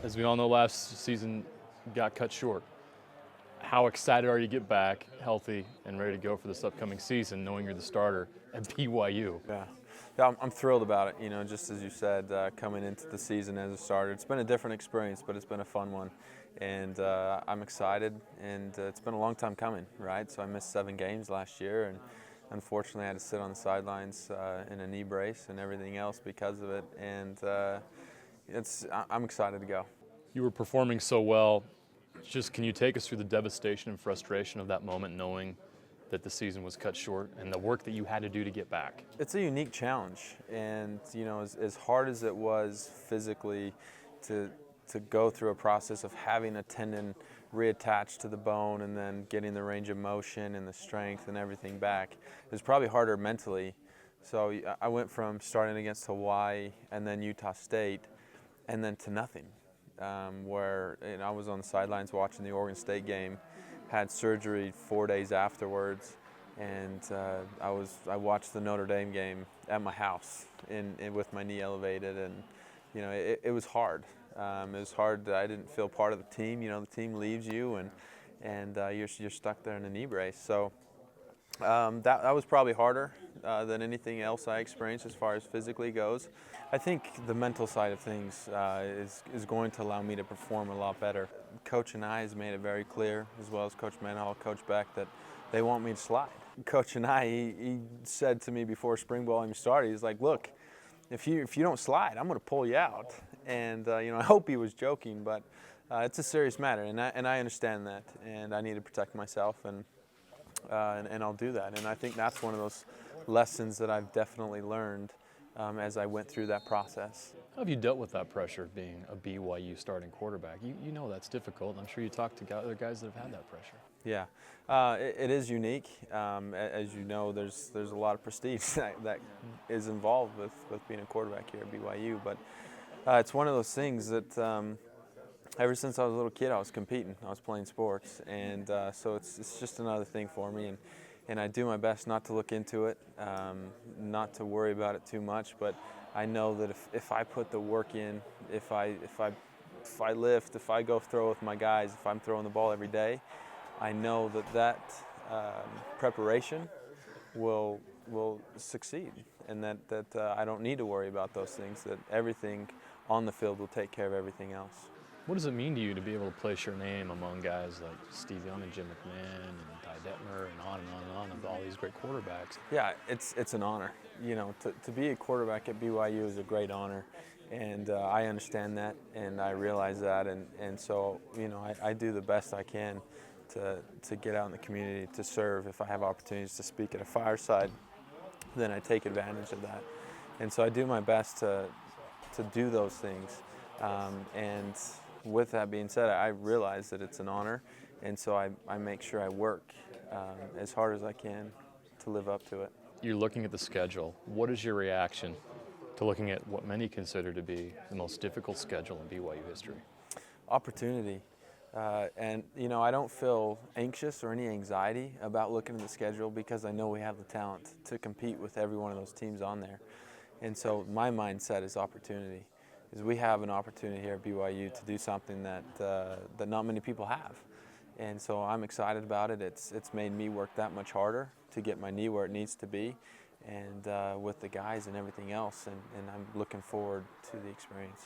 As we all know, last season got cut short. How excited are you to get back healthy and ready to go for this upcoming season, knowing you're the starter at BYU? Yeah, I'm thrilled about it. You know, just as you said, coming into the season as a starter, it's been a different experience, but it's been a fun one, and I'm excited. And it's been a long time coming, right? So I missed 7 games last year, and unfortunately, I had to sit on the sidelines in a knee brace and everything else because of it. And I'm excited to go. You were performing so well. Just can you take us through the devastation and frustration of that moment, knowing that the season was cut short and the work that you had to do to get back? It's a unique challenge, and you know, as hard as it was physically to go through a process of having a tendon reattached to the bone and then getting the range of motion and the strength and everything back, it was probably harder mentally. So I went from starting against Hawaii and then Utah State, and then to nothing. Where I was on the sidelines watching the Oregon State game, had surgery 4 days afterwards, and I watched the Notre Dame game at my house with my knee elevated, and you know it was hard. It was hard that I didn't feel part of the team. You know, the team leaves you, and you're stuck there in a knee brace. So that was probably harder than anything else I experienced as far as physically goes. I think the mental side of things is going to allow me to perform a lot better. Coach and I has made it very clear, as well as Coach Mendenhall, Coach Beck, that they want me to slide. Coach and I, he said to me before spring ball even started, he's like, look, if you don't slide, I'm going to pull you out. And you know, I hope he was joking, but it's a serious matter, and I understand that, and I need to protect myself, and I'll do that. And I think that's one of those lessons that I've definitely learned as I went through that process. How have you dealt with that pressure of being a BYU starting quarterback? You know that's difficult. I'm sure you talked to other guys that have had that pressure. Yeah, it is unique. As you know, there's a lot of prestige that is involved with being a quarterback here at BYU. But it's one of those things that ever since I was a little kid, I was competing. I was playing sports, and so it's just another thing for me. And I do my best not to look into it, not to worry about it too much. But I know that if I put the work in, if I lift, if I go throw with my guys, if I'm throwing the ball every day, I know that preparation will succeed, and that I don't need to worry about those things. That everything on the field will take care of everything else. What does it mean to you to be able to place your name among guys like Steve Young and Jim McMahon and Ty Detmer and on and on and on of all these great quarterbacks? Yeah, it's an honor. You know, to be a quarterback at BYU is a great honor, and I understand that, and I realize that, and so you know I do the best I can to get out in the community to serve. If I have opportunities to speak at a fireside, then I take advantage of that, and so I do my best to do those things, and with that being said, I realize that it's an honor, and so I make sure I work as hard as I can to live up to it. You're looking at the schedule. What is your reaction to looking at what many consider to be the most difficult schedule in BYU history? Opportunity. And, you know, I don't feel anxious or any anxiety about looking at the schedule because I know we have the talent to compete with every one of those teams on there. And so my mindset is opportunity. Is we have an opportunity here at BYU to do something that not many people have, and so I'm excited about it. It's made me work that much harder to get my knee where it needs to be, and with the guys and everything else, and I'm looking forward to the experience.